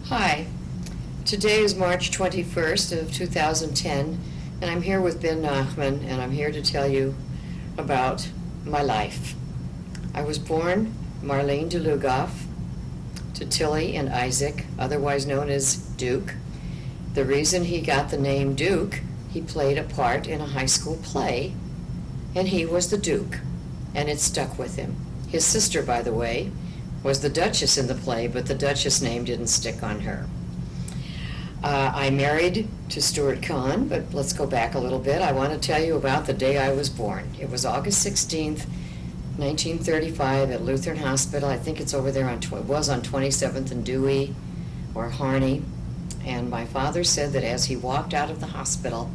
Hi, today is March 21st of 2010, and I'm here with Ben Nachman, and I'm here to tell you about my life. I was born Marlene DeLugoff to Tilly and Isaac, otherwise known as Duke. The reason he got the name Duke, he played a part in a high school play, and he was the Duke, and it stuck with him. His sister, by the way, was the Duchess in the play, but the Duchess name didn't stick on her. I married to Stuart Kahn, but let's go back a little bit. I want to tell you about the day I was born. It was August 16th, 1935 at Lutheran Hospital. I think it's over there it was on 27th and Dewey or Harney. And my father said that as he walked out of the hospital,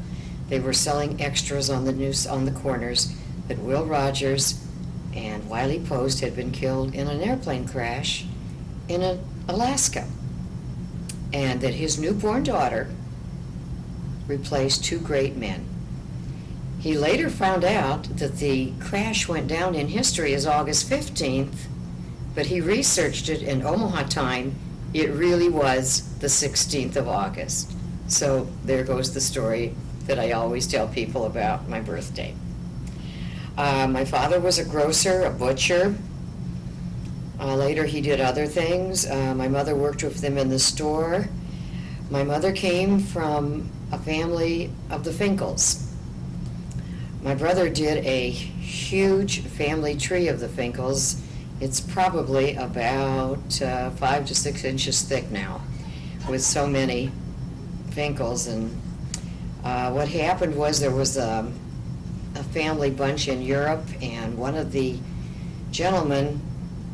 they were selling extras on the corners that Will Rogers and Wiley Post had been killed in an airplane crash in Alaska, and that his newborn daughter replaced two great men. He later found out that the crash went down in history as August 15th, but he researched it in Omaha time. It really was the 16th of August. So there goes the story that I always tell people about my birthday. My father was a grocer, a butcher. Later he did other things. My mother worked with them in the store. My mother came from a family of the Finkels. My brother did a huge family tree of the Finkels. It's probably about 5 to 6 inches thick now, with so many Finkels. And what happened was there was a family bunch in Europe, and one of the gentlemen,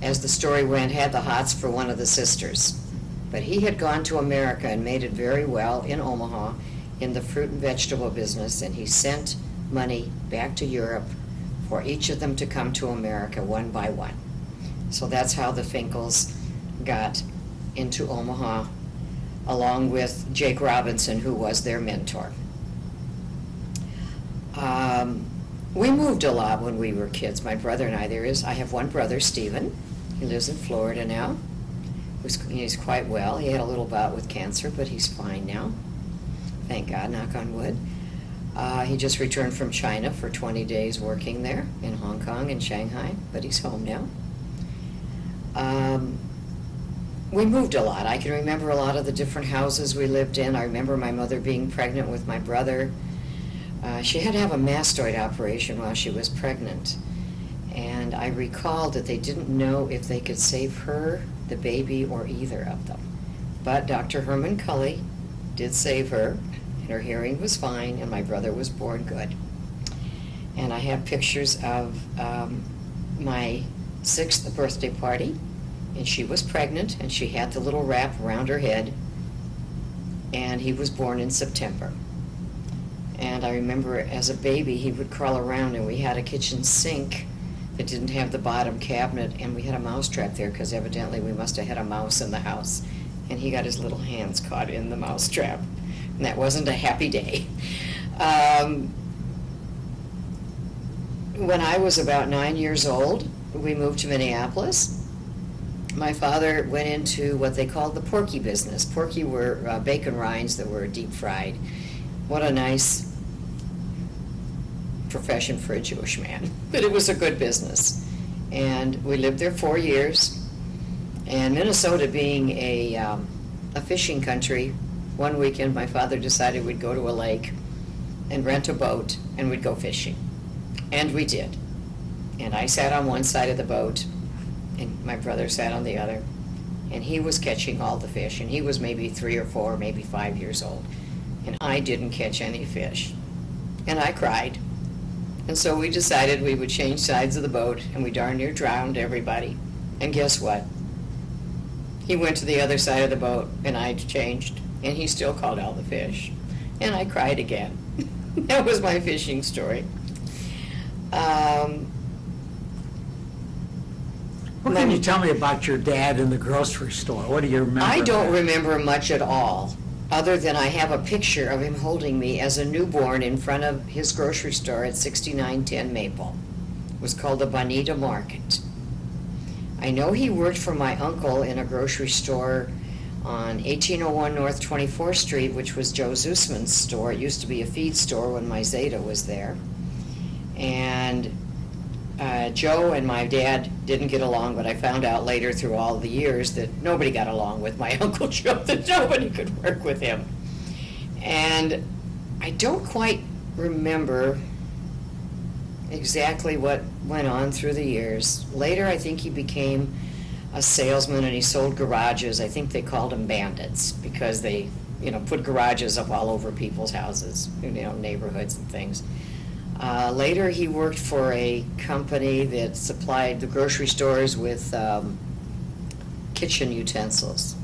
as the story went, had the hots for one of the sisters. But he had gone to America and made it very well in Omaha in the fruit and vegetable business, and he sent money back to Europe for each of them to come to America one by one. So that's how the Finkels got into Omaha, along with Jake Robinson, who was their mentor. We moved a lot when we were kids, my brother and I. I have one brother, Stephen. He lives in Florida now. He's quite well. He had a little bout with cancer, but he's fine now. Thank God, knock on wood. He just returned from China for 20 days working there in Hong Kong and Shanghai, but he's home now. We moved a lot. I can remember a lot of the different houses we lived in. I remember my mother being pregnant with my brother. She had to have a mastoid operation while she was pregnant, and I recalled that they didn't know if they could save her, the baby, or either of them. But Dr. Herman Cully did save her, and her hearing was fine, and my brother was born good. And I have pictures of my 6th birthday party, and she was pregnant, and she had the little wrap around her head, and he was born in September. And I remember as a baby, he would crawl around, and we had a kitchen sink that didn't have the bottom cabinet, and we had a mouse trap there because evidently we must have had a mouse in the house. And he got his little hands caught in the mouse trap, and that wasn't a happy day. When I was about 9 years old, we moved to Minneapolis. My father went into what they called the porky business. Porky were bacon rinds that were deep fried. What a nice profession for a Jewish man. But it was a good business. And we lived there 4 years. And Minnesota being a fishing country, one weekend my father decided we'd go to a lake and rent a boat and we'd go fishing. And we did. And I sat on one side of the boat and my brother sat on the other. And he was catching all the fish. And he was maybe 3 or 4, maybe 5 years old. And I didn't catch any fish. And I cried. And so we decided we would change sides of the boat, and we darn near drowned everybody. And guess what? He went to the other side of the boat, and I changed, and he still caught all the fish. And I cried again. That was my fishing story. What can you tell me about your dad in the grocery store? What do you remember? I don't remember much at all, other than I have a picture of him holding me as a newborn in front of his grocery store at 6910 Maple. It was called the Bonita Market. I know he worked for my uncle in a grocery store on 1801 North 24th Street, which was Joe Zusman's store. It used to be a feed store when my Zeta was there. And Joe and my dad didn't get along, but I found out later through all the years that nobody got along with my Uncle Joe, that nobody could work with him. And I don't quite remember exactly what went on through the years. Later, I think he became a salesman and he sold garages. I think they called them bandits because they, put garages up all over people's houses, neighborhoods and things. Later, he worked for a company that supplied the grocery stores with kitchen utensils.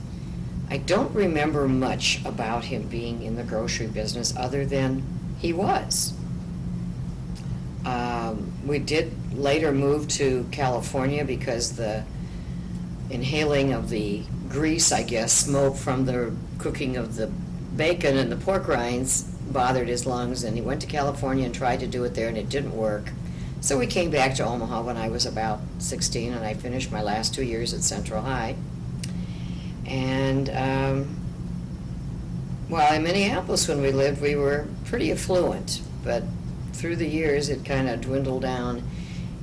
I don't remember much about him being in the grocery business other than he was. We did later move to California because the inhaling of the grease, I guess, smoke from the cooking of the bacon and the pork rinds bothered his lungs, and he went to California and tried to do it there, and it didn't work. So we came back to Omaha when I was about 16, and I finished my last 2 years at Central High. And well, in Minneapolis when we lived, we were pretty affluent, but through the years it kind of dwindled down,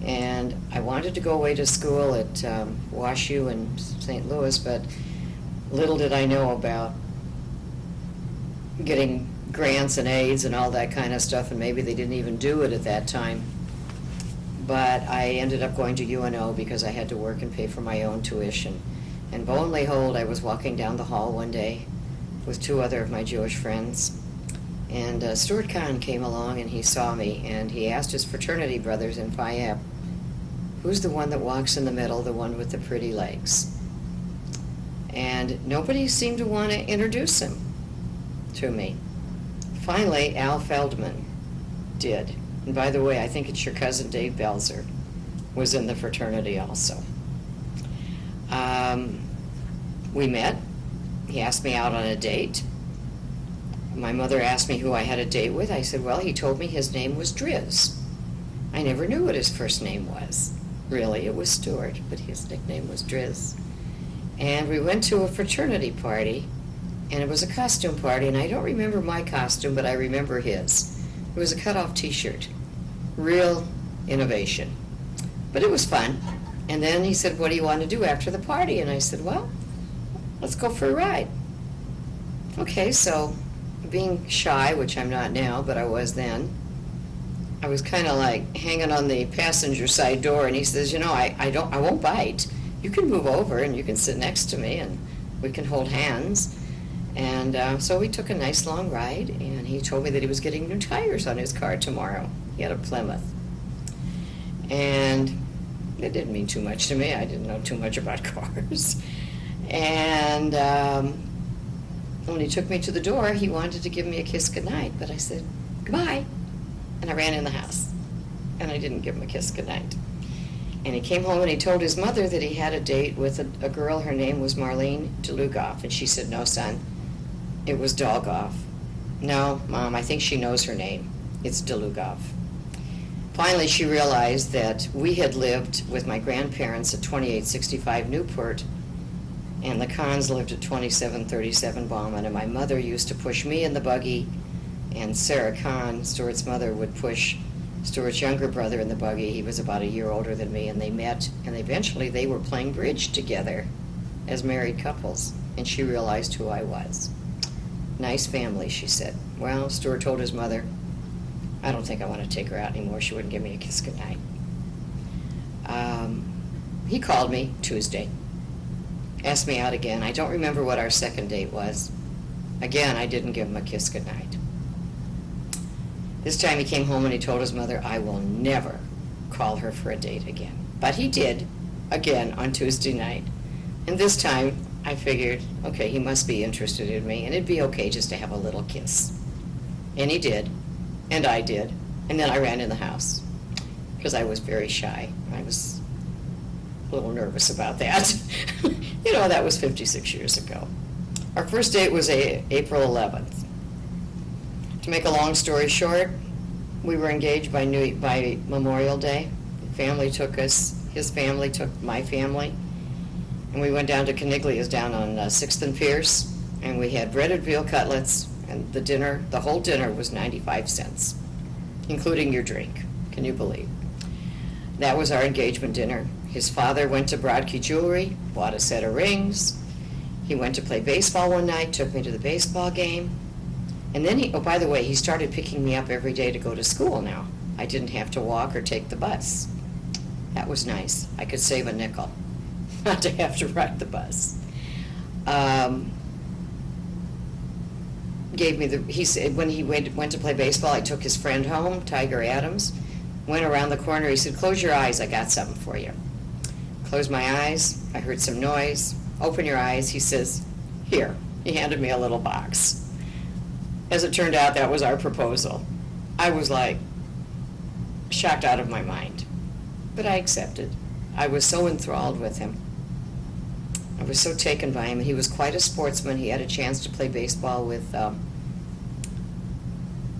and I wanted to go away to school at WashU in St. Louis, but little did I know about getting grants and aids and all that kind of stuff, and maybe they didn't even do it at that time. But I ended up going to UNO because I had to work and pay for my own tuition. And lo and behold, I was walking down the hall one day with 2 other of my Jewish friends, and Stuart Kahn came along and he saw me, and he asked his fraternity brothers in Phi Ep, "Who's the one that walks in the middle, the one with the pretty legs?" And nobody seemed to want to introduce him to me. Finally, Al Feldman did. And by the way, I think it's your cousin Dave Belzer was in the fraternity also. We met. He asked me out on a date. My mother asked me who I had a date with. I said, well, he told me his name was Driz. I never knew what his first name was. Really, it was Stuart, but his nickname was Driz. And we went to a fraternity party, and it was a costume party, and I don't remember my costume, but I remember his. It was a cut-off t-shirt. Real innovation. But it was fun. And then he said, what do you want to do after the party? And I said, well, let's go for a ride. Okay, so being shy, which I'm not now, but I was then, I was kind of like hanging on the passenger side door, and he says, I won't bite. You can move over and you can sit next to me and we can hold hands. And so we took a nice long ride, and he told me that he was getting new tires on his car tomorrow. He had a Plymouth. And it didn't mean too much to me. I didn't know too much about cars. And when he took me to the door, he wanted to give me a kiss goodnight, but I said, goodbye. And I ran in the house, and I didn't give him a kiss goodnight. And he came home and he told his mother that he had a date with a girl. Her name was Marlene DeLugoff. And she said, no, son, it was Dolgoff. No, Mom, I think she knows her name. It's DeLugoff. Finally, she realized that we had lived with my grandparents at 2865 Newport, and the Kahns lived at 2737 Bauman, and my mother used to push me in the buggy, and Sarah Kahn, Stuart's mother, would push Stuart's younger brother in the buggy. He was about a year older than me, and they met, and eventually they were playing bridge together as married couples, and she realized who I was. Nice family, she said. Well, Stuart told his mother, I don't think I want to take her out anymore. She wouldn't give me a kiss goodnight. He called me Tuesday, asked me out again. I don't remember what our second date was. Again, I didn't give him a kiss goodnight. This time he came home and he told his mother, I will never call her for a date again. But he did, again, on Tuesday night. And this time I figured, okay, he must be interested in me, and it'd be okay just to have a little kiss. And he did, and I did. And then I ran in the house because I was very shy. I was a little nervous about that. That was 56 years ago. Our first date was April 11th. To make a long story short, we were engaged by Memorial Day. The family took us, his family took my family, And we went down to Caniglia's down on 6th and Pierce, and we had breaded veal cutlets, and the whole dinner was 95 cents, including your drink. Can you believe? That was our engagement dinner. His father went to Brodke Jewelry, bought a set of rings. He went to play baseball one night, took me to the baseball game. And then oh, by the way, he started picking me up every day to go to school now. I didn't have to walk or take the bus. That was nice. I could save a nickel, not to have to ride the bus. He said when he went to play baseball, I took his friend home, Tiger Adams, went around the corner, he said, "Close your eyes, I got something for you." Closed my eyes, I heard some noise. Open your eyes, he says, "Here." He handed me a little box. As it turned out, that was our proposal. I was like shocked out of my mind, but I accepted. I was so enthralled with him. I was so taken by him. He was quite a sportsman. He had a chance to play baseball with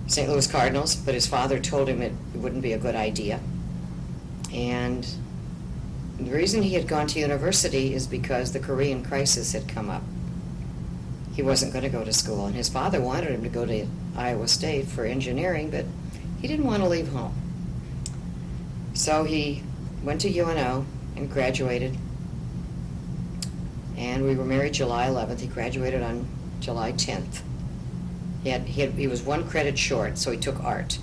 St. Louis Cardinals, but his father told him it wouldn't be a good idea. And the reason he had gone to university is because the Korean crisis had come up. He wasn't going to go to school, and his father wanted him to go to Iowa State for engineering, but he didn't want to leave home. So he went to UNO and graduated, and we were married July 11th. He graduated on July 10th. He was one credit short, so he took art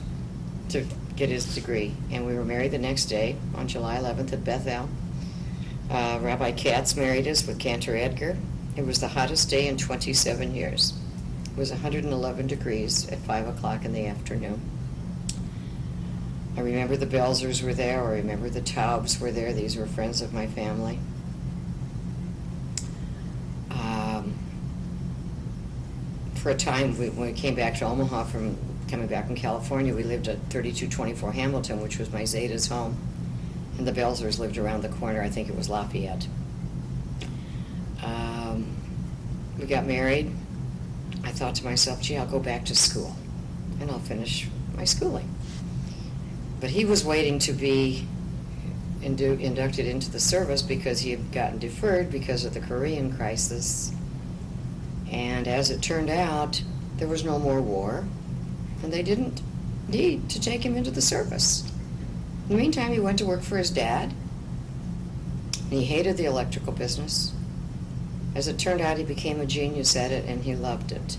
to get his degree, and we were married the next day on July 11th at Bethel. Rabbi Katz married us with Cantor Edgar. It was the hottest day in 27 years. It was 111 degrees at 5 o'clock in the afternoon. I remember the Belzers were there. I remember the Taubes were there. These were friends of my family. For a time, when we came back to Omaha from coming back from California, we lived at 3224 Hamilton, which was my Zeta's home. And the Belzers lived around the corner. I think it was Lafayette. We got married. I thought to myself, gee, I'll go back to school and I'll finish my schooling. But he was waiting to be inducted into the service because he had gotten deferred because of the Korean crisis. And as it turned out, there was no more war, and they didn't need to take him into the service. In the meantime, he went to work for his dad, and he hated the electrical business. As it turned out, he became a genius at it, and he loved it.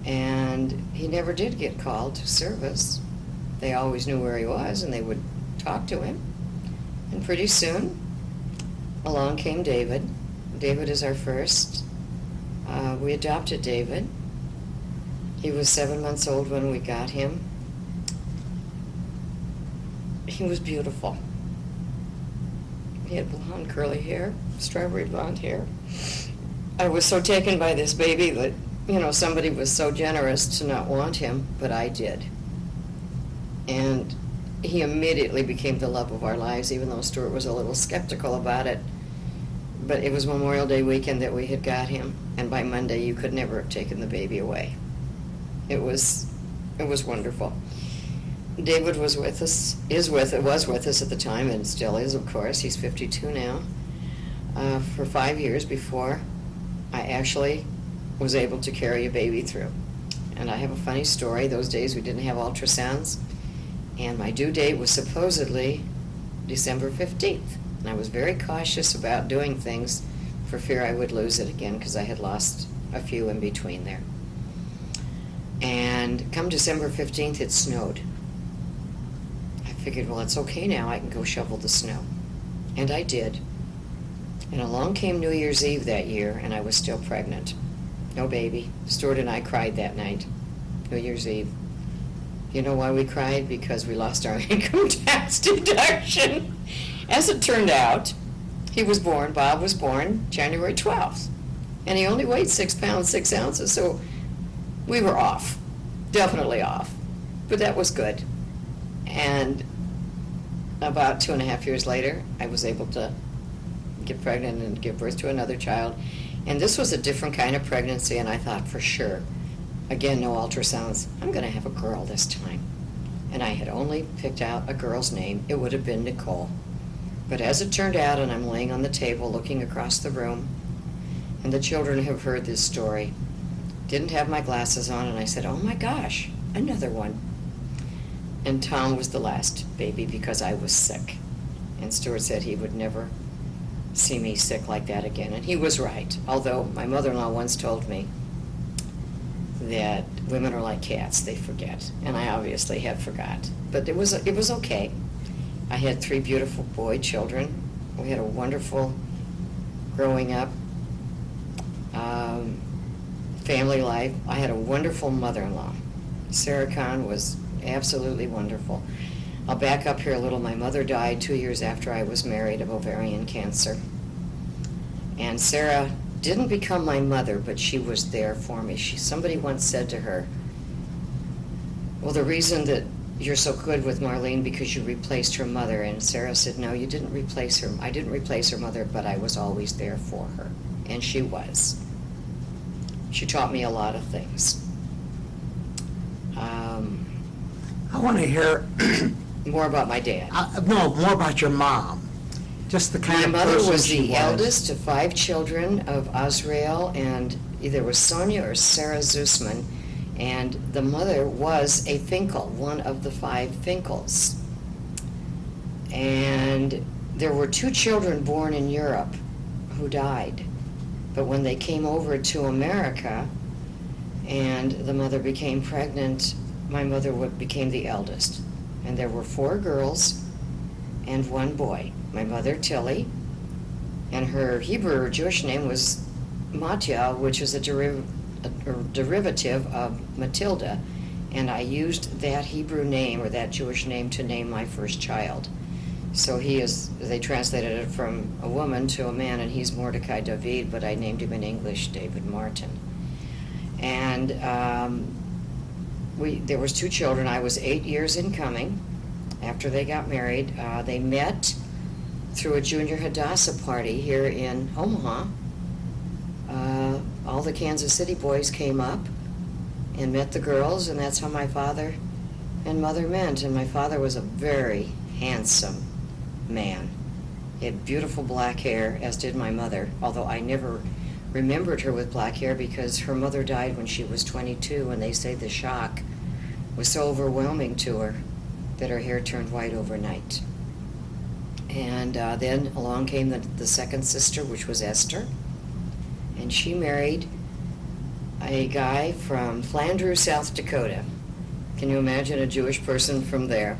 And he never did get called to service. They always knew where he was, and they would talk to him. And pretty soon, along came David. David is our first. We adopted David. He was 7 months old when we got him. He was beautiful. He had blonde curly hair, strawberry blonde hair. I was so taken by this baby that, somebody was so generous to not want him, but I did. And he immediately became the love of our lives, even though Stuart was a little skeptical about it. But it was Memorial Day weekend that we had got him, and by Monday you could never have taken the baby away. It was wonderful. David was with us at the time, and still is, of course. He's 52 now. For 5 years before I actually was able to carry a baby through. And I have a funny story. Those days we didn't have ultrasounds, and my due date was supposedly December 15th. And I was very cautious about doing things for fear I would lose it again, because I had lost a few in between there. And come December 15th, it snowed. I figured, well, it's okay now. I can go shovel the snow. And I did. And along came New Year's Eve that year, and I was still pregnant. No baby. Stuart and I cried that night, New Year's Eve. You know why we cried? Because we lost our income tax deduction. As it turned out, Bob was born January 12th, and he only weighed 6 pounds, 6 ounces, so we were off, definitely off, but that was good. And about 2.5 years later, I was able to get pregnant and give birth to another child, and this was a different kind of pregnancy, and I thought for sure, again, no ultrasounds, I'm going to have a girl this time. And I had only picked out a girl's name. It would have been Nicole. But as it turned out, and I'm laying on the table looking across the room, and the children have heard this story, didn't have my glasses on, and I said, oh my gosh, another one. And Tom was the last baby because I was sick. And Stuart said he would never see me sick like that again. And he was right, although my mother-in-law once told me that women are like cats, they forget. And I obviously have forgot. But it was okay. I had 3 beautiful boy children. We had a wonderful growing up family life. I had a wonderful mother-in-law. Sarah Kahn was absolutely wonderful. I'll back up here a little. My mother died 2 years after I was married of ovarian cancer. And Sarah didn't become my mother, but she was there for me. Somebody once said to her, well, the reason that you're so good with Marlene because you replaced her mother. And Sarah said, no, you didn't replace her. I didn't replace her mother, but I was always there for her. And she was. She taught me a lot of things. I want to hear, More about my dad. no, more about your mom. Just the kind My of mother person was she the eldest of 5 children of Azrael, and either was Sonia or Sarah Zusman, and the mother was a Finkel, one of the 5 Finkels. And there were 2 children born in Europe who died, but when they came over to America and the mother became pregnant, my mother became the eldest. And there were 4 girls and 1 boy. My mother, Tilly, and her Hebrew or Jewish name was Matya, which is a derivative of Matilda, and I used that Hebrew name or that Jewish name to name my first child. So they translated it from a woman to a man, and he's Mordecai David, but I named him in English David Martin. And there was 2 children. I was 8 years in coming after they got married. They met through a junior Hadassah party here in Omaha. All the Kansas City boys came up and met the girls, and that's how my father and mother met. And my father was a very handsome man. He had beautiful black hair, as did my mother, although I never remembered her with black hair because her mother died when she was 22, and they say the shock was so overwhelming to her that her hair turned white overnight. And then along came the second sister, which was Esther, and she married a guy from Flandreau, South Dakota. Can you imagine a Jewish person from there?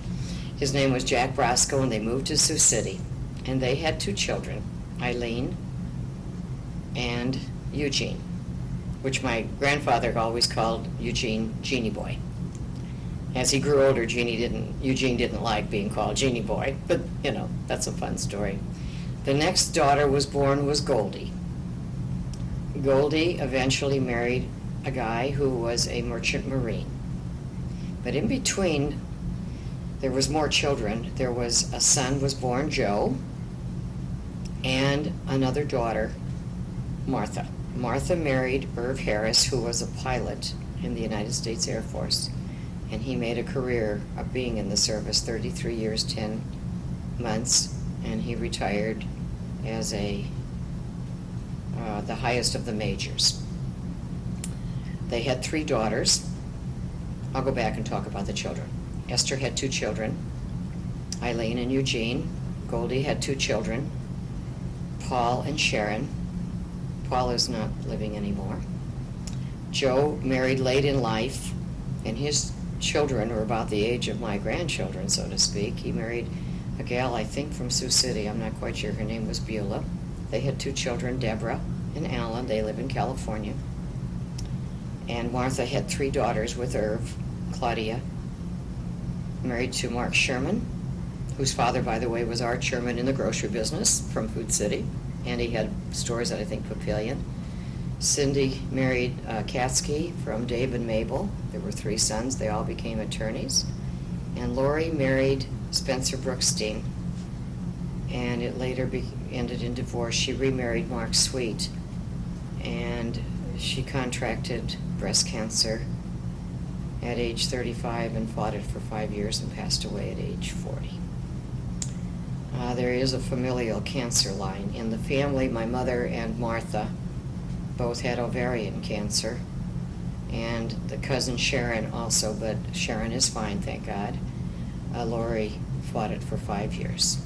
His name was Jack Brasco, and they moved to Sioux City. And they had 2 children, Eileen and Eugene, which my grandfather always called Eugene Genie Boy. As he grew older, Eugene didn't like being called Genie Boy, but that's a fun story. The next daughter was Goldie. Goldie eventually married a guy who was a merchant marine. But in between, there was more children. There was a son was born, Joe, and another daughter, Martha. Martha married Irv Harris, who was a pilot in the United States Air Force, and he made a career of being in the service, 33 years, 10 months, and he retired as the highest of the majors. They had 3 daughters. I'll go back and talk about the children. Esther had 2 children, Eileen and Eugene. Goldie had 2 children, Paul and Sharon. Paul is not living anymore. Joe married late in life, and his children were about the age of my grandchildren, so to speak. He married a gal, I think, from Sioux City. I'm not quite sure. Her name was Beulah. They had 2 children, Deborah and Alan. They live in California. And Martha had 3 daughters with Irv. Claudia, married to Mark Sherman, whose father, by the way, was Art Sherman in the grocery business from Food City, and he had stores at, I think, Papillion. Cindy married Katsky from Dave and Mabel. There were 3 sons. They all became attorneys. And Lori married Spencer Brookstein, and it later ended in divorce. She remarried Mark Sweet, and she contracted breast cancer at age 35 and fought it for 5 years and passed away at age 40. There is a familial cancer line. In the family, my mother and Martha both had ovarian cancer, and the cousin Sharon also, but Sharon is fine, thank God. Lori fought it for 5 years.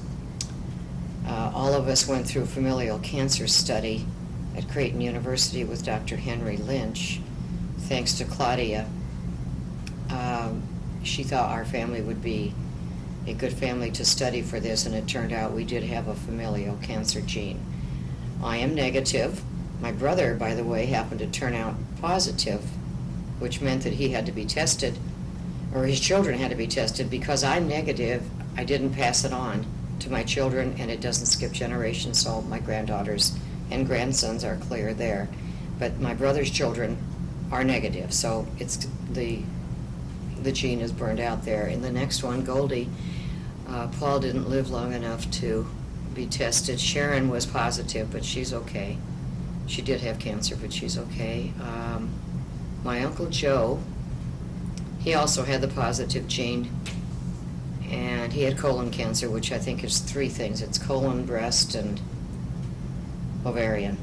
All of us went through a familial cancer study at Creighton University with Dr. Henry Lynch. Thanks to Claudia, she thought our family would be a good family to study for this, and it turned out we did have a familial cancer gene. I am negative. My brother, by the way, happened to turn out positive, which meant that he had to be tested, or his children had to be tested. Because I'm negative, I didn't pass it on to my children, and it doesn't skip generations, so my granddaughters and grandsons are clear there. But my brother's children are negative, so it's the gene is burned out there. In the next one, Goldie, Paul didn't live long enough to be tested. Sharon was positive, but she's okay. She did have cancer, but she's okay. My Uncle Joe, he also had the positive gene, and he had colon cancer, which I think is 3 things. It's colon, breast, and ovarian.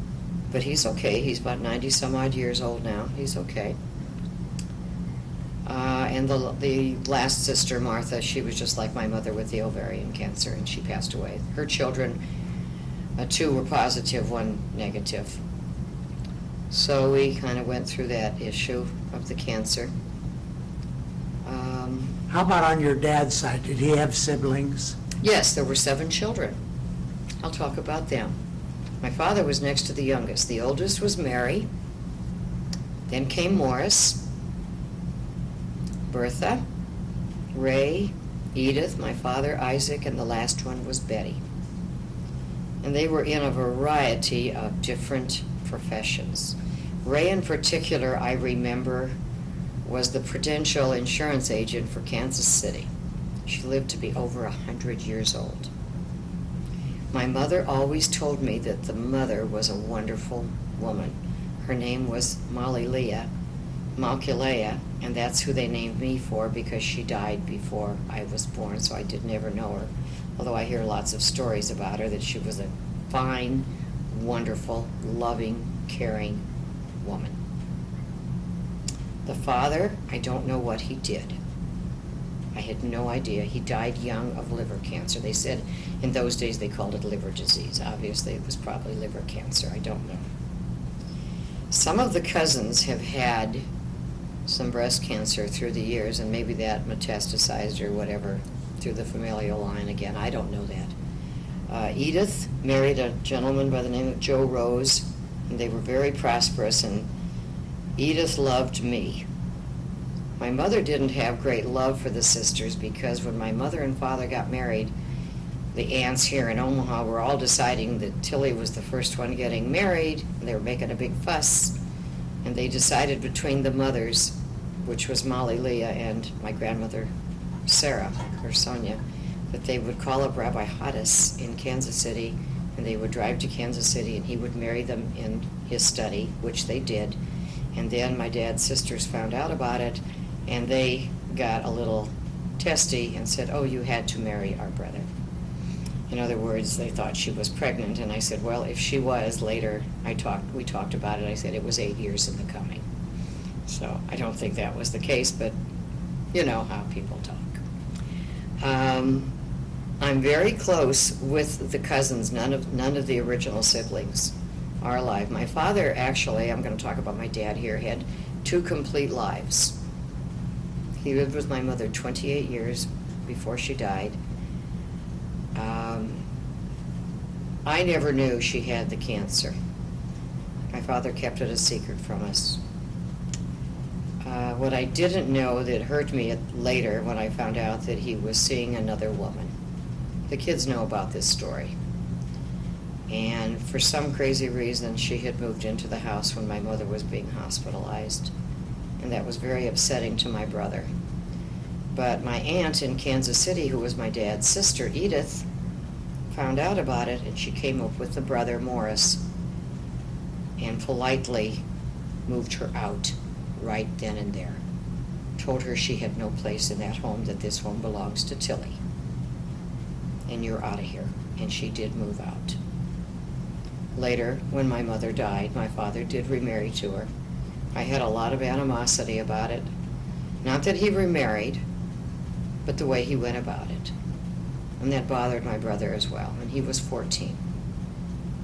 But he's okay. He's about 90 some odd years old now. He's okay. And the last sister, Martha, she was just like my mother with the ovarian cancer, and she passed away. Her children, 2 were positive, 1 negative. So we kind of went through that issue of the cancer. How about on your dad's side? Did he have siblings? Yes, there were 7 children. I'll talk about them. My father was next to the youngest. The oldest was Mary. Then came Morris, Bertha, Ray, Edith, my father, Isaac, and the last one was Betty. And they were in a variety of different professions. Ray in particular, I remember, was the Prudential insurance agent for Kansas City. She lived to be over 100 years old. My mother always told me that the mother was a wonderful woman. Her name was Malculea, and that's who they named me for because she died before I was born, so I did never know her. Although I hear lots of stories about her, that she was a fine, wonderful, loving, caring woman. The father, I don't know what he did. I had no idea. He died young of liver cancer. They said in those days they called it liver disease. Obviously it was probably liver cancer. I don't know. Some of the cousins have had some breast cancer through the years, and maybe that metastasized or whatever through the familial line again. I don't know that. Edith married a gentleman by the name of Joe Rose, and they were very prosperous, and Edith loved me. My mother didn't have great love for the sisters because when my mother and father got married, the aunts here in Omaha were all deciding that Tilly was the first one getting married, and they were making a big fuss. And they decided between the mothers, which was Molly Leah and my grandmother Sarah, or Sonia, that they would call up Rabbi Hoddes in Kansas City, and they would drive to Kansas City, and he would marry them in his study, which they did. And then my dad's sisters found out about it, and they got a little testy and said, "Oh, you had to marry our brother." In other words, they thought she was pregnant, and I said, well, if she was, later we talked about it. I said it was 8 years in the coming. So I don't think that was the case, but you know how people talk. I'm very close with the cousins. None of the original siblings are alive. My father, actually, I'm going to talk about my dad here, had 2 complete lives. He lived with my mother 28 years before she died. I never knew she had the cancer. My father kept it a secret from us. What I didn't know that hurt me later when I found out that he was seeing another woman. The kids know about this story. And for some crazy reason, she had moved into the house when my mother was being hospitalized. And that was very upsetting to my brother. But my aunt in Kansas City, who was my dad's sister, Edith, found out about it, and she came up with the brother, Morris, and politely moved her out right then and there. Told her she had no place in that home, that this home belongs to Tilly. and you're out of here. And she did move out. Later, when my mother died, my father did remarry to her. I had a lot of animosity about it. Not that he remarried, but the way he went about it. And that bothered my brother as well, and he was 14.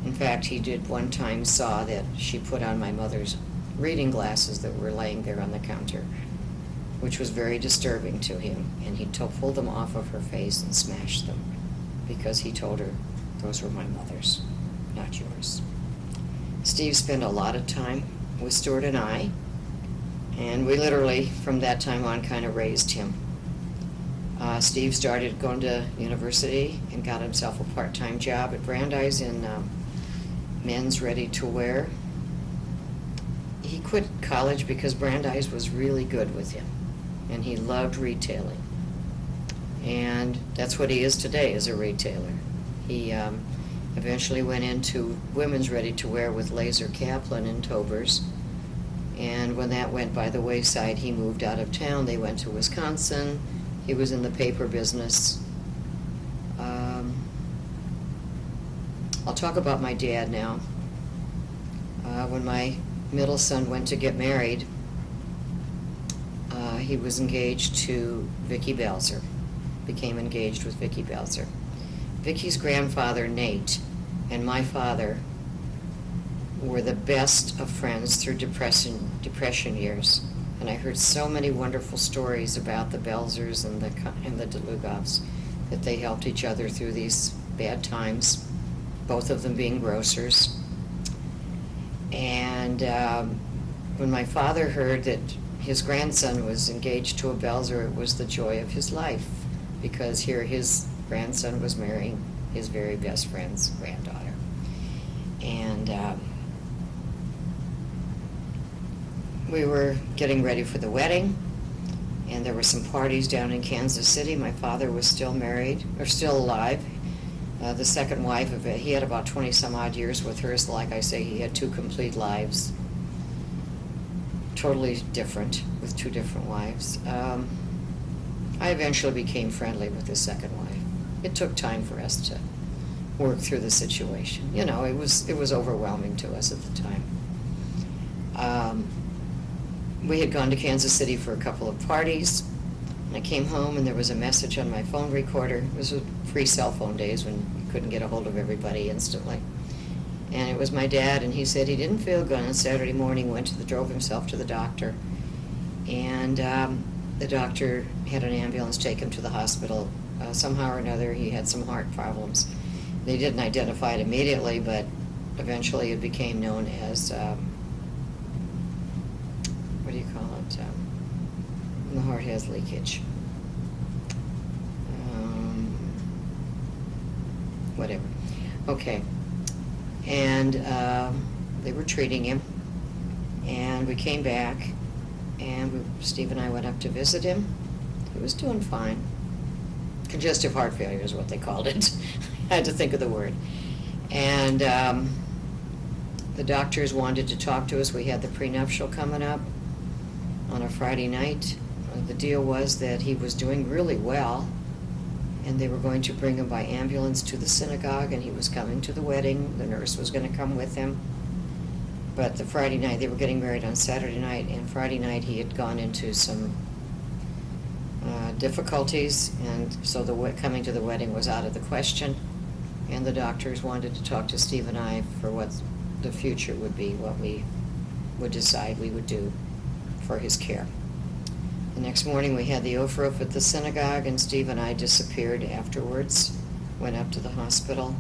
In fact, he did one time saw that she put on my mother's reading glasses that were laying there on the counter, which was very disturbing to him, and he pulled them off of her face and smashed them because he told her those were my mother's, not yours. Steve spent a lot of time with Stuart and I, and we literally, from that time on, kind of raised him. Steve started going to university and got himself a part-time job at Brandeis in men's ready-to-wear. He quit college because Brandeis was really good with him, and he loved retailing. And that's what he is today, as a retailer. He eventually went into women's ready-to-wear with Laser Kaplan in Tobers. And when that went by the wayside, he moved out of town. They went to Wisconsin. He was in the paper business. I'll talk about my dad now. When my middle son went to get married, he was engaged to Vicki Belzer, became engaged with Vicki Belzer. Vicki's grandfather, Nate, and my father were the best of friends through depression years. And I heard so many wonderful stories about the Belzers and the DeLugoffs, that they helped each other through these bad times, both of them being grocers. And when my father heard that his grandson was engaged to a Belzer, it was the joy of his life, because here his grandson was marrying his very best friend's granddaughter. And we were getting ready for the wedding, and there were some parties down in Kansas City. My father was still married, or still alive. The second wife of it, he had about 20 some odd years with her. So like I say, he had two complete lives, totally different, with two different wives. I eventually became friendly with his second wife. It took time for us to work through the situation. You know, it was overwhelming to us at the time. We had gone to Kansas City for a couple of parties, and I came home and there was a message on my phone recorder. This was pre-cell phone days when you couldn't get a hold of everybody instantly. And it was my dad, and he said he didn't feel good on Saturday morning, drove himself to the doctor. And the doctor had an ambulance take him to the hospital. Somehow or another, he had some heart problems. They didn't identify it immediately, but eventually it became known as, what do you call it? The heart has leakage. Whatever. Okay. And they were treating him, and we came back, and Steve and I went up to visit him. He was doing fine. Congestive heart failure is what they called it. I had to think of the word. And the doctors wanted to talk to us. We had the prenuptial coming up on a Friday night. The deal was that he was doing really well, and they were going to bring him by ambulance to the synagogue, and he was coming to the wedding. The nurse was going to come with him. But the Friday night, they were getting married on Saturday night, and Friday night he had gone into some difficulties, and so coming to the wedding was out of the question. And the doctors wanted to talk to Steve and I for what the future would be, what we would decide we would do for his care. The next morning we had the Ofruf at the synagogue, and Steve and I disappeared afterwards, went up to the hospital.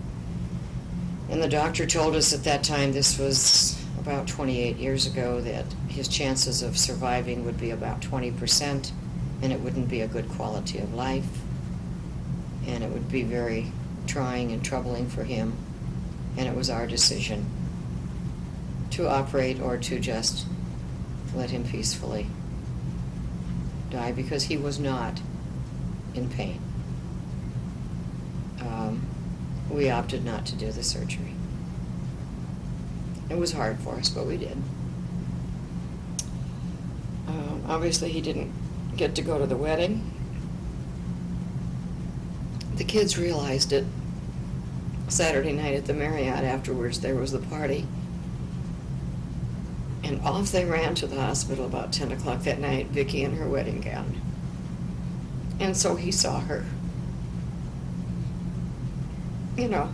And the doctor told us at that time, this was about 28 years ago, that his chances of surviving would be about 20%, and it wouldn't be a good quality of life, and it would be very trying and troubling for him, and it was our decision to operate or to just let him peacefully die, because he was not in pain. We opted not to do the surgery. It was hard for us, but we did. Obviously, he didn't get to go to the wedding, The kids realized it Saturday night at the Marriott. Afterwards, there was the party. And off they ran to the hospital about 10 o'clock that night, Vicki in her wedding gown. And so he saw her, you know,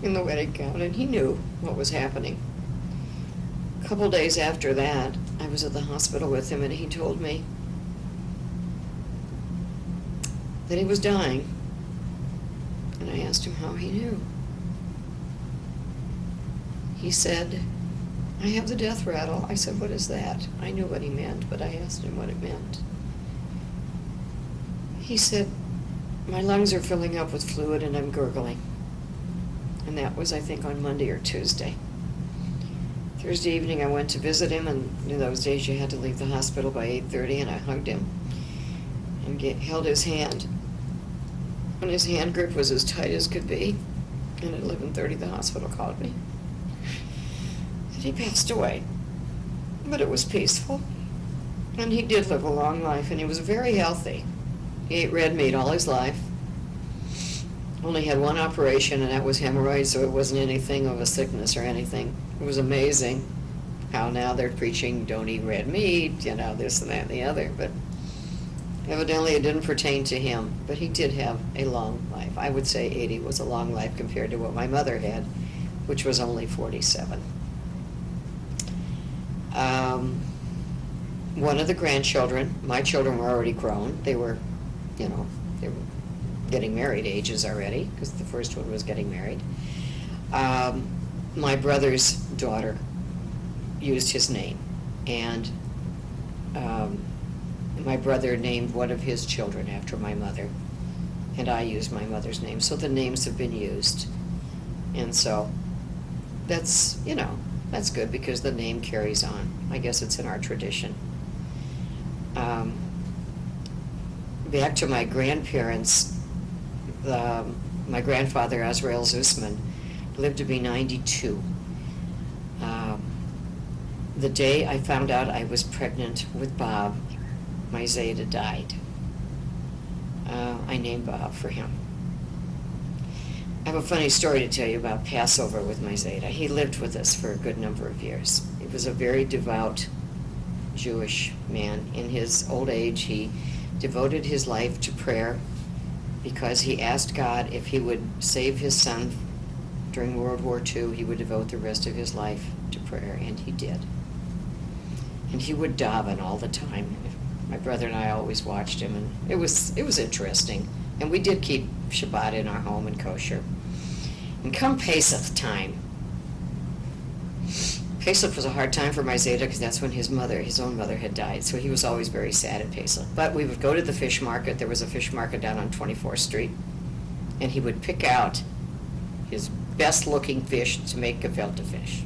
in the wedding gown, and he knew what was happening. A couple days after that, I was at the hospital with him, and he told me that he was dying. And I asked him how he knew. He said, "I have the death rattle." I said, "What is that?" I knew what he meant, but I asked him what it meant. He said, "My lungs are filling up with fluid and I'm gurgling." And that was, I think, on Monday or Tuesday. Thursday evening I went to visit him, and in those days you had to leave the hospital by 8:30, and I hugged him and held his hand. And his hand grip was as tight as could be. And at 11:30 the hospital called me. And he passed away. But it was peaceful. And he did live a long life, and he was very healthy. He ate red meat all his life. Only had one operation, and that was hemorrhoids, so it wasn't anything of a sickness or anything. It was amazing how now they're preaching don't eat red meat, you know, this and that and the other. But evidently it didn't pertain to him. But he did have a long life. I would say 80 was a long life compared to what my mother had, which was only 47. One of the grandchildren, my children were already grown. They were, you know, they were getting married ages already, because the first one was getting married. My brother's daughter used his name, and my brother named one of his children after my mother, and I used my mother's name, so the names have been used. And so that's, you know, that's good, because the name carries on. I guess it's in our tradition. Back to my grandparents, my grandfather, Azrael Zusman, lived to be 92. The day I found out I was pregnant with Bob, my Zeta died. I named Bob for him. I have a funny story to tell you about Passover with my Zeta. He lived with us for a good number of years. He was a very devout Jewish man. In his old age, he devoted his life to prayer because he asked God if he would save his son during World War II, he would devote the rest of his life to prayer, and he did. And he would daven all the time. My brother and I always watched him, and it was interesting. And we did keep Shabbat in our home and kosher. And come Pesach time, Pesach was a hard time for my Zeta because that's when his own mother had died, so he was always very sad at Pesach. But we would go to the fish market. There was a fish market down on 24th Street, and he would pick out his best-looking fish to make gefilte fish.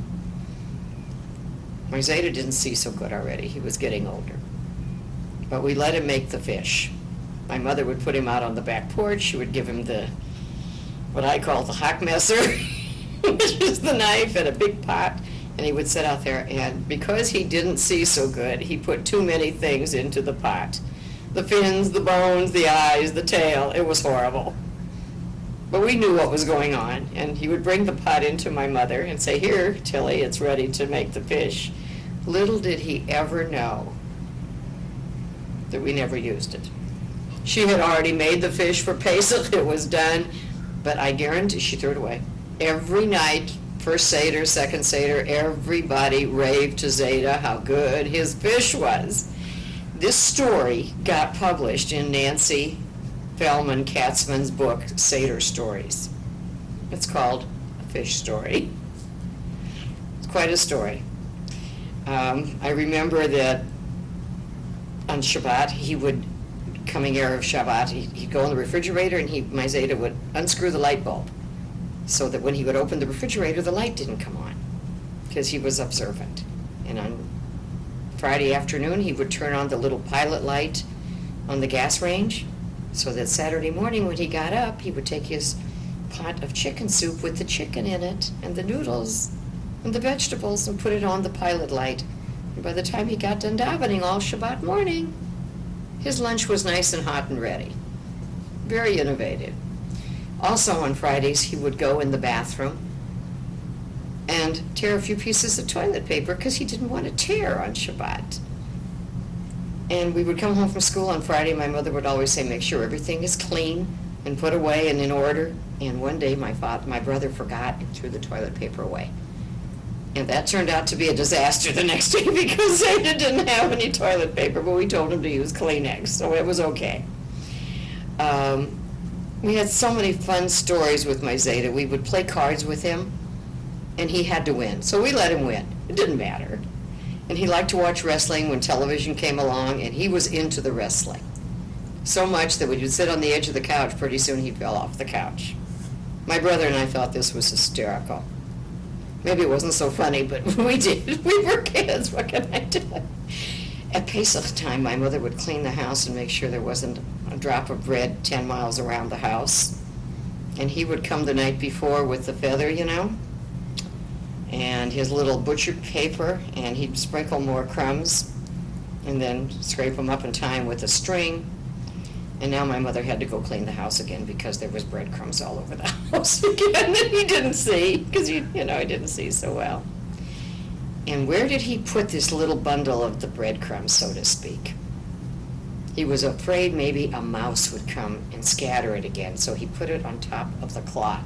My Zeta didn't see so good already. He was getting older. But we let him make the fish. My mother would put him out on the back porch. She would give him what I call the hackmesser, which is the knife, and a big pot. And he would sit out there, and because he didn't see so good, he put too many things into the pot. The fins, the bones, the eyes, the tail. It was horrible. But we knew what was going on, and he would bring the pot into my mother and say, "Here, Tilly, it's ready to make the fish." Little did he ever know that we never used it. She had already made the fish for Pesach. It was done, but I guarantee she threw it away. Every night, first Seder, second Seder, everybody raved to Zeta how good his fish was. This story got published in Nancy Feldman Katzman's book, Seder Stories. It's called A Fish Story. It's quite a story. I remember that on Shabbat, he would, coming Erev Shabbat, he'd go in the refrigerator, and my Zeta would unscrew the light bulb so that when he would open the refrigerator, the light didn't come on, because he was observant. And on Friday afternoon, he would turn on the little pilot light on the gas range, so that Saturday morning when he got up, he would take his pot of chicken soup with the chicken in it, and the noodles, and the vegetables, and put it on the pilot light. And by the time he got done davening all Shabbat morning, his lunch was nice and hot and ready. Very innovative. Also on Fridays, he would go in the bathroom and tear a few pieces of toilet paper because he didn't want to tear on Shabbat. And we would come home from school on Friday. My mother would always say, make sure everything is clean and put away and in order. And one day my brother forgot and threw the toilet paper away. And that turned out to be a disaster the next day because Zeta didn't have any toilet paper, but we told him to use Kleenex, so it was okay. We had so many fun stories with my Zeta. We would play cards with him, and he had to win. So we let him win. It didn't matter. And he liked to watch wrestling when television came along, and he was into the wrestling. So much that when you'd sit on the edge of the couch, pretty soon he fell off the couch. My brother and I thought this was hysterical. Maybe it wasn't so funny, but we did. We were kids. What can I do? At Pesach time, my mother would clean the house and make sure there wasn't a drop of bread 10 miles around the house. And he would come the night before with the feather, and his little butcher paper, and he'd sprinkle more crumbs and then scrape them up and tie them with a string. And now my mother had to go clean the house again because there was breadcrumbs all over the house again that he didn't see because he didn't see so well. And where did he put this little bundle of the breadcrumbs, so to speak? He was afraid maybe a mouse would come and scatter it again, so he put it on top of the clock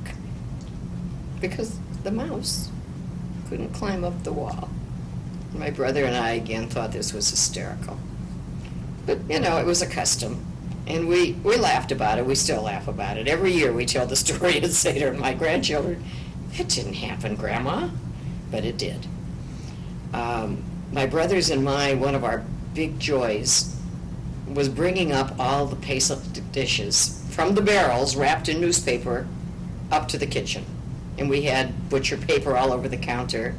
because the mouse couldn't climb up the wall. My brother and I again thought this was hysterical. But, it was a custom. And we laughed about it. We still laugh about it. Every year we tell the story and say to my grandchildren, that didn't happen, Grandma. But it did. My brothers and one of our big joys was bringing up all the Pesach dishes from the barrels wrapped in newspaper up to the kitchen. And we had butcher paper all over the counter.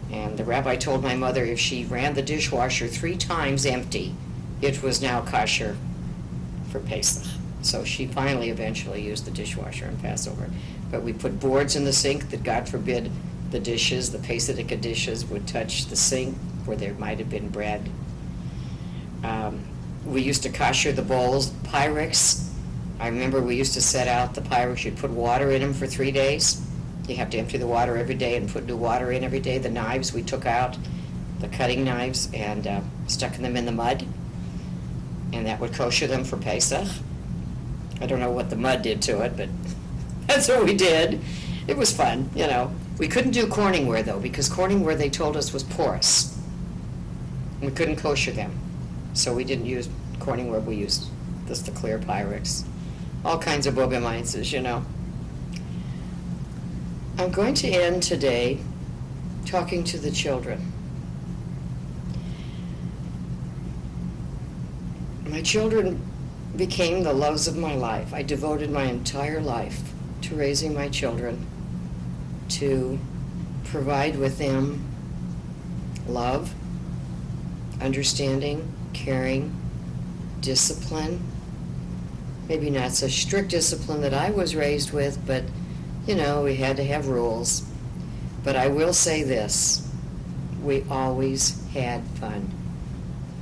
And the rabbi told my mother if she ran the dishwasher 3 times empty, it was now kosher for Pesach. So she finally eventually used the dishwasher on Passover. But we put boards in the sink that, God forbid, the dishes, the Pesach dishes, would touch the sink where there might have been bread. We used to kosher the bowls, Pyrex. I remember we used to set out the Pyrex. You'd put water in them for 3 days. You have to empty the water every day and put new water in every day. The knives we took out, the cutting knives, and stuck them in the mud. And that would kosher them for Pesach. I don't know what the mud did to it, but that's what we did. It was fun, We couldn't do Corningware, though, because Corningware, they told us, was porous. We couldn't kosher them. So we didn't use Corningware. We used the clear Pyrex. All kinds of bobemites, I'm going to end today talking to the children. My children became the loves of my life. I devoted my entire life to raising my children, to provide with them love, understanding, caring, discipline. Maybe not such strict discipline that I was raised with, but, we had to have rules. But I will say this, we always had fun,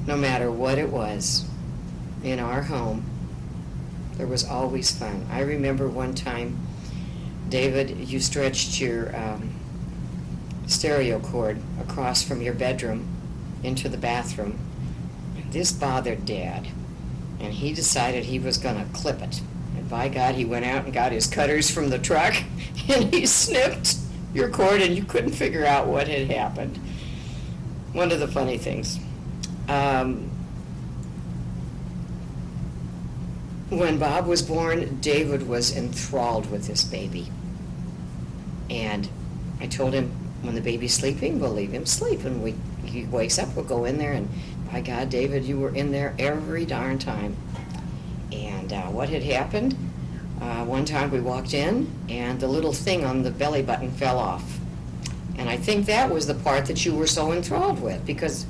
no matter what it was. In our home, there was always fun. I remember one time, David, you stretched your stereo cord across from your bedroom into the bathroom. And this bothered Dad, and he decided he was going to clip it. And by God, he went out and got his cutters from the truck, and he snipped your cord, and you couldn't figure out what had happened. One of the funny things. When Bob was born, David was enthralled with this baby. And I told him, when the baby's sleeping, we'll leave him sleep. And he wakes up, we'll go in there, and by God, David, you were in there every darn time. And what had happened, one time we walked in, and the little thing on the belly button fell off. And I think that was the part that you were so enthralled with, because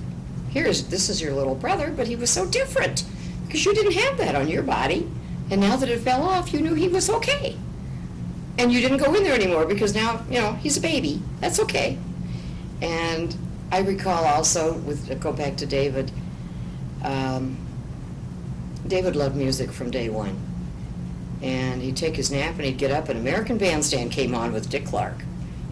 this is your little brother, but he was so different. Because you didn't have that on your body, and now that it fell off, you knew he was okay. And you didn't go in there anymore because now, he's a baby. That's okay. And I recall also, go back to David, David loved music from day one. and he'd take his nap and he'd get up and American Bandstand came on with Dick Clark.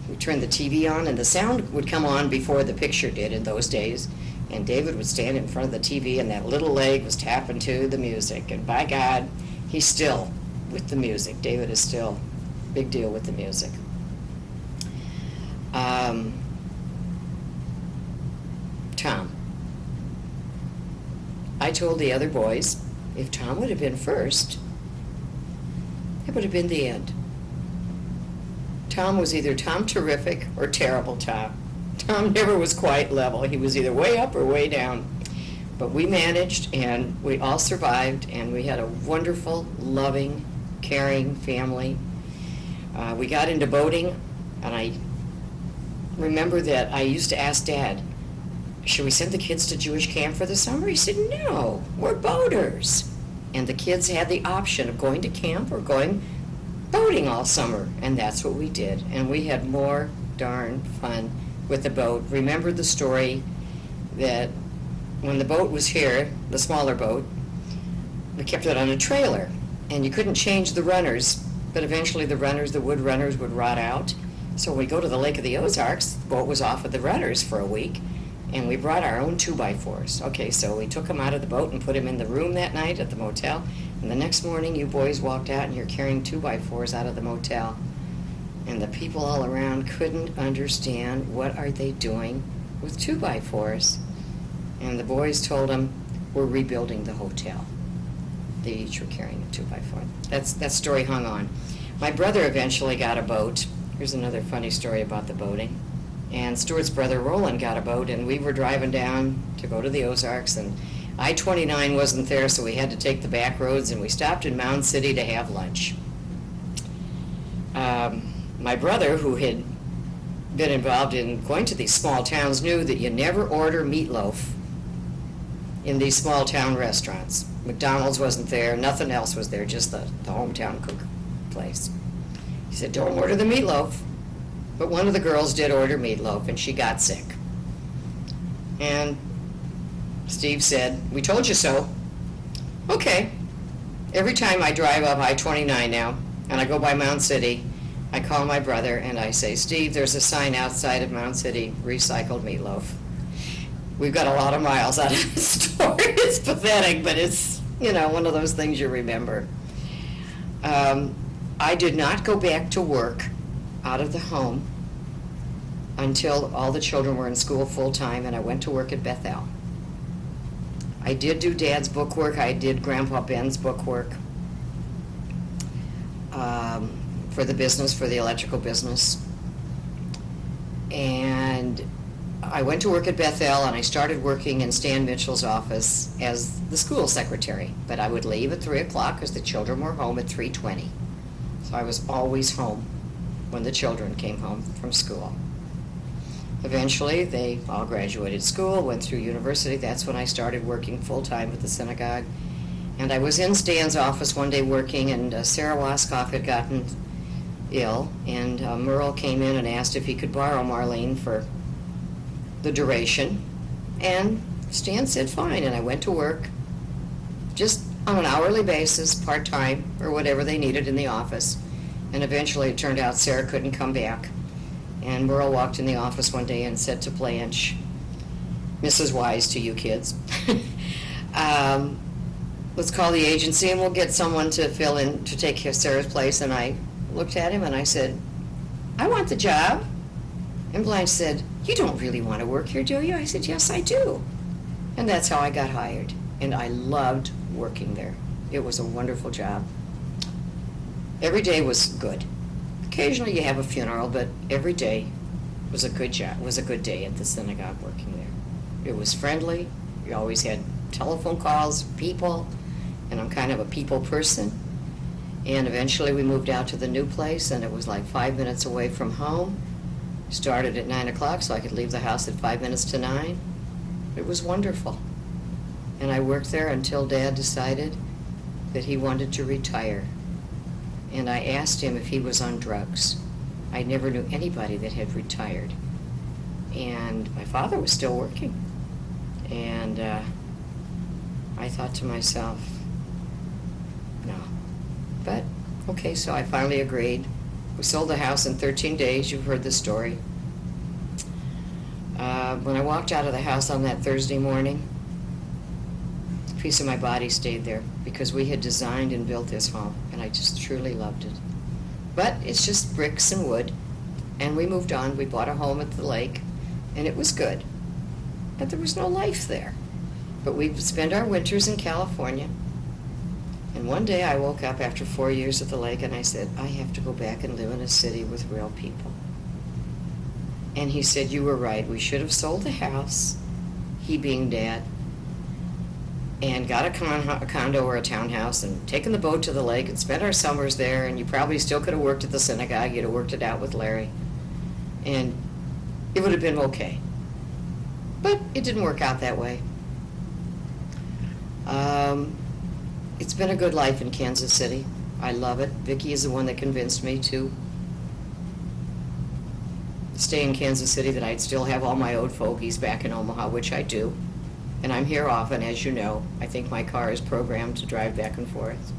We turned the TV on and the sound would come on before the picture did in those days, and David would stand in front of the TV and that little leg was tapping to the music, and by God, he's still with the music. David is still a big deal with the music. Tom. I told the other boys, if Tom would have been first, it would have been the end. Tom was either Tom Terrific or Terrible Tom. Tom never was quite level. He was either way up or way down. But we managed, and we all survived, and we had a wonderful, loving, caring family. We got into boating, and I remember that I used to ask Dad, should we send the kids to Jewish camp for the summer? He said, no, we're boaters. And the kids had the option of going to camp or going boating all summer, and that's what we did. And we had more darn fun with the boat. Remember the story that when the boat was here, the smaller boat, we kept it on a trailer, and you couldn't change the runners, but eventually the wood runners would rot out. So when we go to the Lake of the Ozarks, the boat was off of the runners for a week, and we brought our own 2x4s. Okay, so we took them out of the boat and put them in the room that night at the motel, and the next morning you boys walked out and you're carrying 2x4s out of the motel, and the people all around couldn't understand what are they doing with 2x4s. And the boys told them, we're rebuilding the hotel. They each were carrying a 2x4. That story hung on. My brother eventually got a boat. Here's another funny story about the boating. And Stuart's brother Roland got a boat, and we were driving down to go to the Ozarks, and I-29 wasn't there, so we had to take the back roads, and we stopped in Mound City to have lunch. My brother, who had been involved in going to these small towns, knew that you never order meatloaf in these small town restaurants. McDonald's wasn't there, nothing else was there, just the hometown cook place. He said, don't order the meatloaf. But one of the girls did order meatloaf, and she got sick. And Steve said, we told you so. Okay. Every time I drive up I-29 now, and I go by Mound City, I call my brother and I say, Steve, there's a sign outside of Mound City, recycled meatloaf. We've got a lot of miles out of the store. It's pathetic, but it's, one of those things you remember. I did not go back to work out of the home until all the children were in school full-time, and I went to work at Bethel. I did do Dad's book work. I did Grandpa Ben's book work for the business, for the electrical business. And I went to work at Bethel, and I started working in Stan Mitchell's office as the school secretary. But I would leave at 3 o'clock because the children were home at 3:20. So I was always home when the children came home from school. Eventually, they all graduated school, went through university. That's when I started working full-time at the synagogue. And I was in Stan's office one day working, and Sarah Waskoff had gotten ill, and Merle came in and asked if he could borrow Marlene for the duration. And Stan said fine, and I went to work just on an hourly basis, part-time, or whatever they needed in the office. And eventually it turned out Sarah couldn't come back. And Merle walked in the office one day and said to Blanche, Mrs. Wise to you kids, let's call the agency and we'll get someone to fill in, to take Sarah's place. And I looked at him and I said, I want the job. And Blanche said, you don't really want to work here, do you? I said, yes, I do. And that's how I got hired. And I loved working there. It was a wonderful job. Every day was good. Occasionally you have a funeral, but every day was a good job, was a good day at the synagogue working there. It was friendly. You always had telephone calls, people, and I'm kind of a people person. And eventually we moved out to the new place, and it was like 5 minutes away from home. Started at 9 o'clock so I could leave the house at 5 minutes to 9. It was wonderful. And I worked there until Dad decided that he wanted to retire. And I asked him if he was on drugs. I never knew anybody that had retired. And my father was still working. And I thought to myself, no. But Okay, so I finally agreed. We sold the house in 13 days. You've heard the story. When I walked out of the house on that Thursday morning, a piece of my body stayed there because we had designed and built this home, and I just truly loved it. But it's just bricks and wood, and we moved on. We bought a home at the lake, and it was good. But there was no life there. But we would spend our winters in California. And one day I woke up after 4 years at the lake, and I said, I have to go back and live in a city with real people. And he said, you were right. We should have sold the house, he being Dad, and got a condo or a townhouse and taken the boat to the lake and spent our summers there, and you probably still could have worked at the synagogue. You'd have worked it out with Larry. And it would have been okay. But it didn't work out that way. It's been a good life in Kansas City. I love it. Vicki is the one that convinced me to stay in Kansas City, that I'd still have all my old fogies back in Omaha, which I do. And I'm here often, as you know. I think my car is programmed to drive back and forth.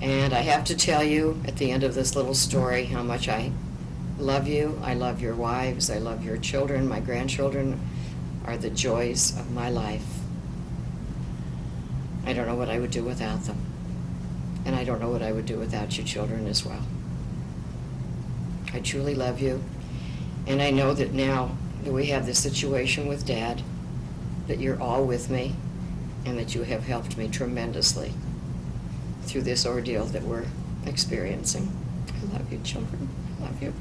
And I have to tell you at the end of this little story how much I love you. I love your wives. I love your children. My grandchildren are the joys of my life. I don't know what I would do without them. And I don't know what I would do without you children as well. I truly love you. And I know that now that we have this situation with Dad, that you're all with me, and that you have helped me tremendously through this ordeal that we're experiencing. I love you, children. I love you.